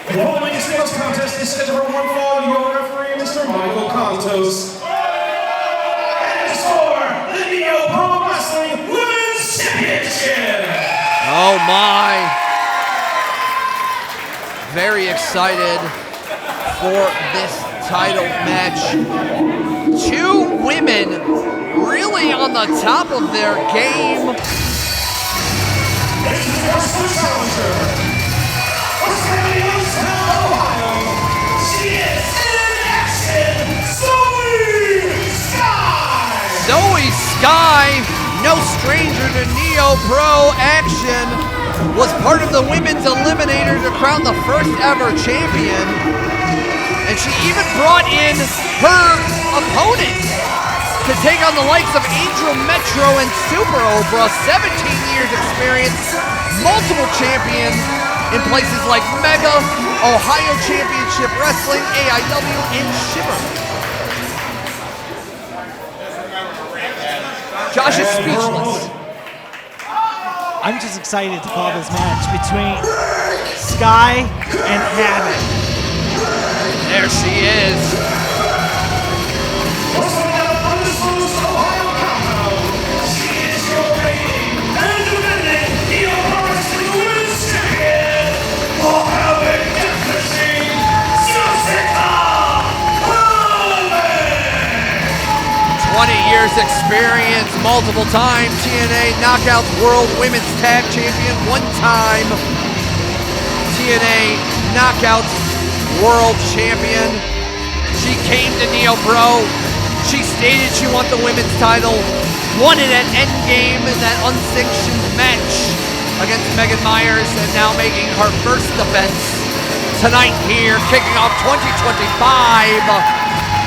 The following singles contest is scheduled for one fall. Your referee, Mr. Michael Contos. And it's for the NEOPro Wrestling Women's Championship. Oh my. Very excited for this title match. Two women really on the top of their game. This is your first challenger. She is in action, Zoey Skye! Zoey Skye, no stranger to NEOPro action, was part of the women's eliminator to crown the first ever champion. And she even brought in her opponent to take on the likes of Angel Metro and Super Obra. 17 years experience, multiple champion in places like Mega, Ohio Championship Wrestling, AIW, and Shiver. Josh is speechless. I'm just excited to call this match between Skye and HAVOK. There she is. Experience, multiple time TNA Knockouts World Women's Tag Champion, one-time TNA Knockouts World Champion. She came to NEOPro. She stated she won the women's title, won it at Endgame in that unsanctioned match against Megan Myers, and now making her first defense tonight here, kicking off 2025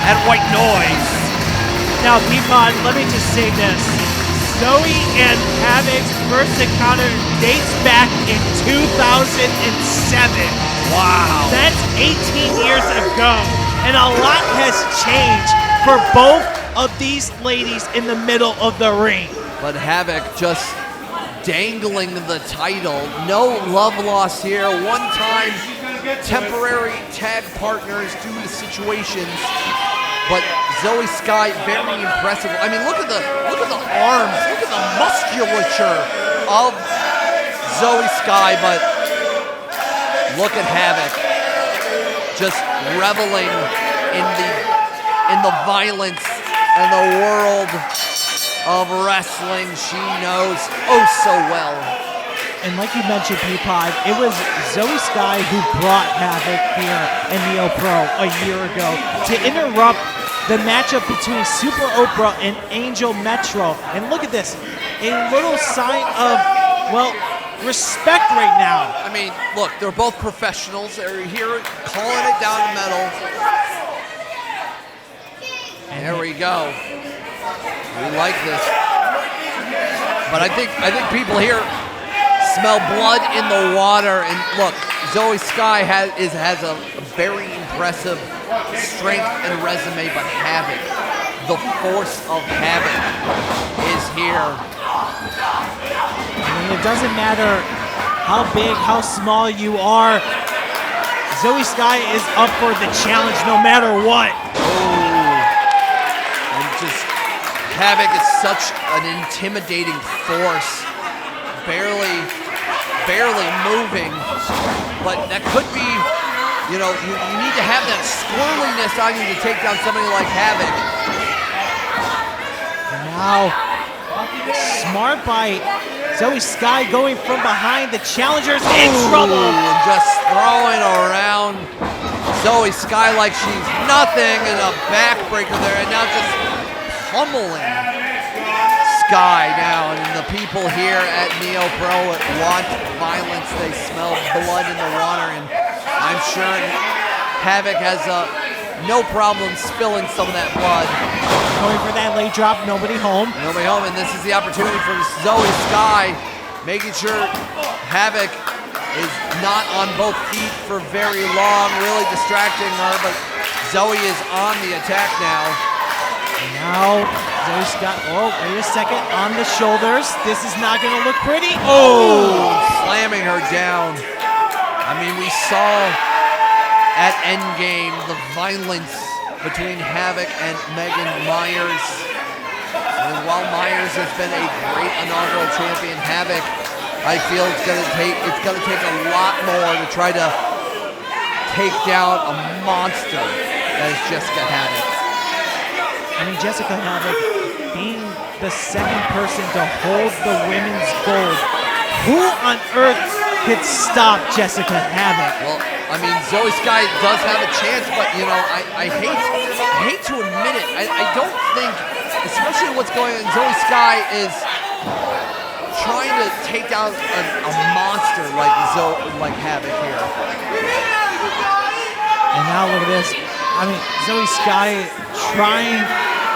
at White Noise. Now, Peapod, let me just say this. Zoey and HAVOK's first encounter dates back in 2007. Wow. That's 18 years ago. And a lot has changed for both of these ladies in the middle of the ring. But HAVOK just dangling the title. No love lost here. One-time temporary tag partners due to situations. But Zoey Skye, very impressive. I mean, look at the arms, look at the musculature of Zoey Skye. But look at HAVOK, just reveling in the violence and the world of wrestling she knows oh so well. And like you mentioned, Peapod, it was Zoey Skye who brought HAVOK here in NEOPro a year ago to interrupt the matchup between Super Oprah and Angel Metro. And look at this, a little sign of, well, respect right now. I mean, look, they're both professionals. They're here calling it down the middle. And there we go. We like this. But I think people here smell blood in the water. And look, Zoey Skye has a very impressive strength and resume, but HAVOK, the force of HAVOK is here. I mean, it doesn't matter how big, how small you are. Zoey Skye is up for the challenge no matter what. Oh, and just HAVOK is such an intimidating force. Barely moving, but that could be, you know, you need to have that squirreliness on you to take down somebody like HAVOK. Now, smart by Zoey Skye going from behind. The challenger's in trouble. And just throwing around Zoey Skye like she's nothing, and a backbreaker there, and now just pummeling Skye now. And the people here at NEOPro want violence. They smell blood in the water, and I'm sure HAVOK has no problem spilling some of that blood. Going for that late drop, nobody home. Nobody home, and this is the opportunity for Zoey Skye, making sure HAVOK is not on both feet for very long, really distracting her, but Zoey is on the attack now. Now, Zoey Skye, oh, wait a second, on the shoulders. This is not gonna look pretty. Oh! Slamming her down. I mean, we saw at Endgame, the violence between HAVOK and Megan Myers. And while Myers has been a great inaugural champion, HAVOK, I feel it's gonna take a lot more to try to take down a monster that is Jessica HAVOK. I mean, Jessica HAVOK being the second person to hold the women's gold. Who on earth could stop Jessica HAVOK? Well, I mean, Zoey Skye does have a chance, but you know, I hate to admit it. I don't think, especially what's going on, Zoey Skye is trying to take down a monster like HAVOK here. And now look at this. I mean, Zoey Skye trying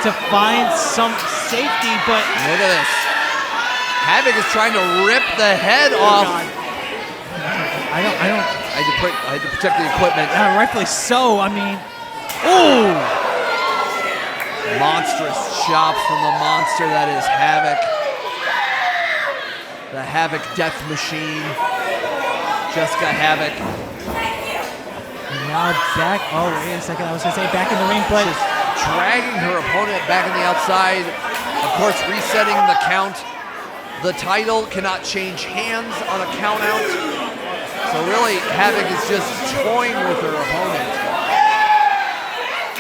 to find some safety, but look at this. HAVOK is trying to rip the head off. God. I had to protect the equipment. Rightfully so. I mean, ooh. Monstrous chops from the monster that is HAVOK. The HAVOK death machine. Jessica HAVOK. And now back. Oh, wait a second. I was going to say back in the ring, but just dragging her opponent back on the outside. Of course, resetting the count. The title cannot change hands on a count out. So really, HAVOK is just toying with her opponent.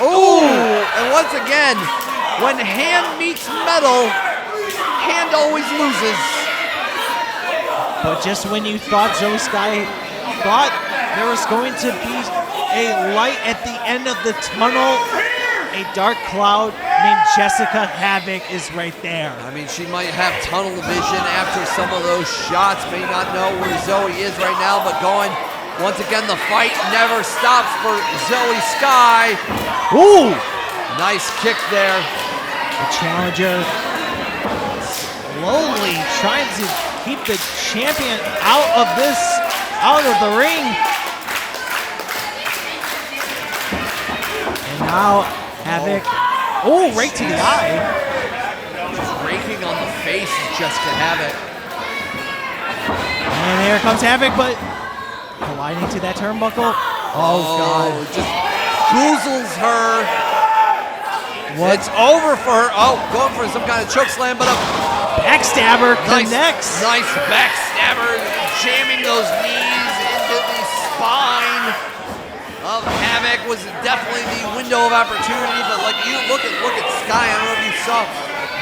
Ooh! And once again, when hand meets metal, hand always loses. But just when you thought Zoey Skye thought there was going to be a light at the end of the tunnel, a dark cloud named Jessica HAVOK is right there. I mean, she might have tunnel vision after some of those shots, may not know where Zoey is right now, but going, once again, the fight never stops for Zoey Skye. Ooh! Nice kick there. The challenger slowly trying to keep the champion out of the ring. And now HAVOK, oh, right to the eye. Just raking on the face of Jessica HAVOK. And here comes HAVOK, but colliding to that turnbuckle. Oh, God. Just goozles her. What? It's over for her. Oh, going for some kind of choke slam, but a backstabber connects. Nice backstabber, jamming those knees into the spine of HAVOK. Was definitely the window of opportunity, but like you look at Skye. I don't know if you saw,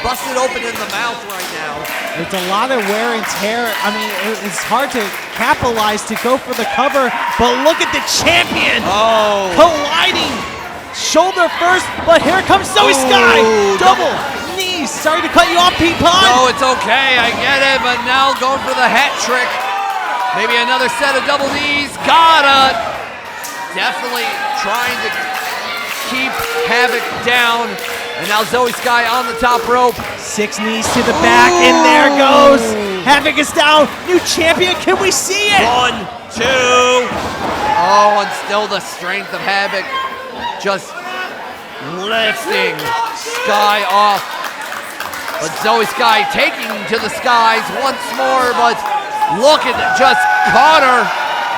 busted open in the mouth right now. There's a lot of wear and tear. I mean, it's hard to capitalize to go for the cover, but look at the champion colliding. Shoulder first, but here comes Zoey Skye. Double knees. Sorry to cut you off, Peapod. No, it's okay. I get it, but now going for the hat trick. Maybe another set of double knees. Got it. Definitely trying to keep HAVOK down. And now Zoey Skye on the top rope. 6 knees to the back, and there goes. HAVOK is down. New champion. Can we see it? 1, 2. Oh, and still the strength of HAVOK. Just lifting Skye off. But Zoey Skye taking to the skies once more, but look at that, just caught her.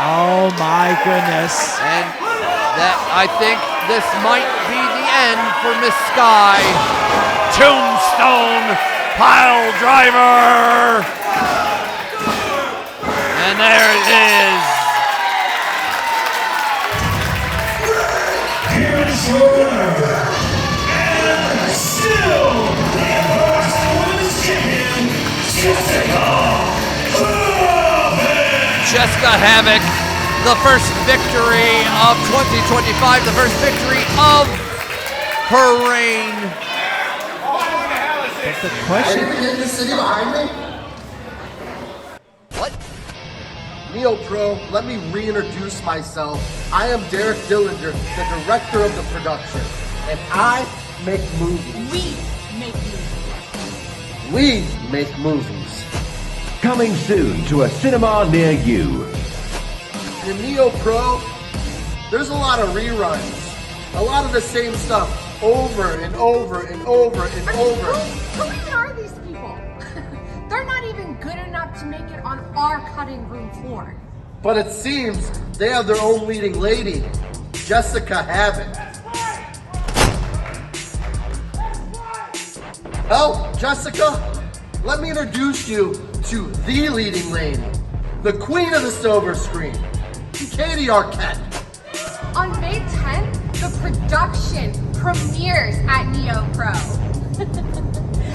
Oh my goodness. And that, I think this might be the end for Miss Skye. Tombstone pile driver. And there it is. Here's your winner, and still the International Women's Champion, Jessica HAVOK. Jessica HAVOK, the first victory of 2025, the first victory of her reign. But the question. Are you in the city behind me? What? NEOPro, let me reintroduce myself. I am Derek Dillinger, the director of the production, and I make movies. We make movies. We make movies. Coming soon to a cinema near you. In NEOPro, there's a lot of reruns. A lot of the same stuff over and over and over and over. Who even are these people? They're not even good enough to make it on our cutting room floor. But it seems they have their own leading lady. Jessica HAVOK. Well, Jessica, let me introduce you to the leading lady, the queen of the silver screen, Katie Arquette. On May 10th, the production premieres at NEOPro.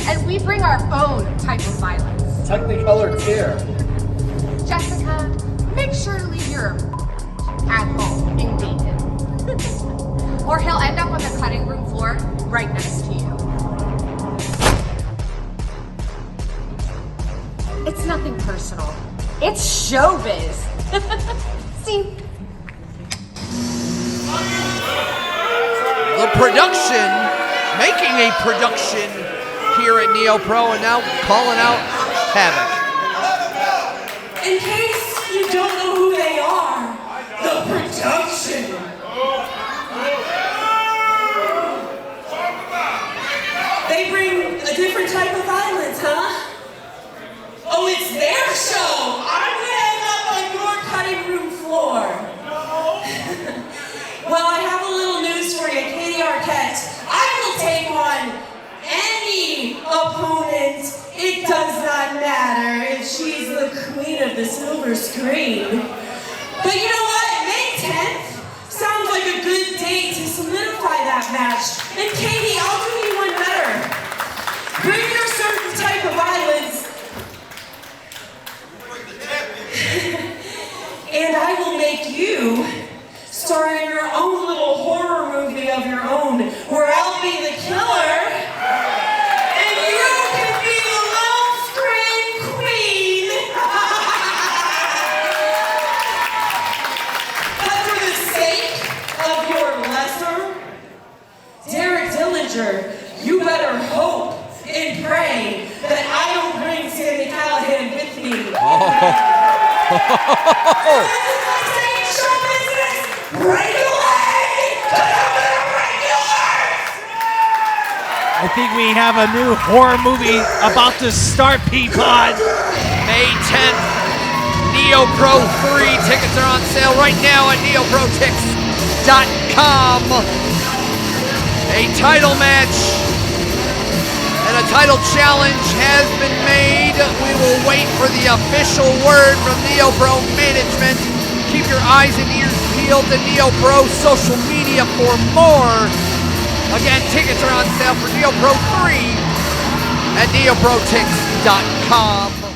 And we bring our own type of violence. Technicolor tear. Jessica, make sure to leave your at home in Dayton. Or he'll end up on the cutting room floor right next to you. It's nothing personal. It's showbiz. See? The production, making a production here at NEOPro, and now calling out HAVOK. In case you don't know who they are, the production. They bring a different type of violence, huh? Oh, it's their show. I'm gonna end up on your cutting room floor. Well, I have a little news for you, Katie Arquette. I will take on any opponent. It does not matter if she's the queen of the silver screen. But you know what? May 10th sounds like a good date to solidify that match. And Katie, I'll do you one better. Bring your certain type of violence. And I will make you star in your own little horror movie of your own, where I'll be the killer, and you can be the lone screen queen. But for the sake of your lesser, Derek Dillinger, you better hope and pray that I don't bring Sammy Callahan with me. I think we have a new horror movie about to start, Peapod. May 10th, NEOPro 3 tickets are on sale right now at NeoProTix.com. A title match and a title challenge has been made. We will wait for the official word from NEOPro management. Keep your eyes and ears peeled to NEOPro social media for more. Again, tickets are on sale for NEOPro 3 at NeoProTix.com.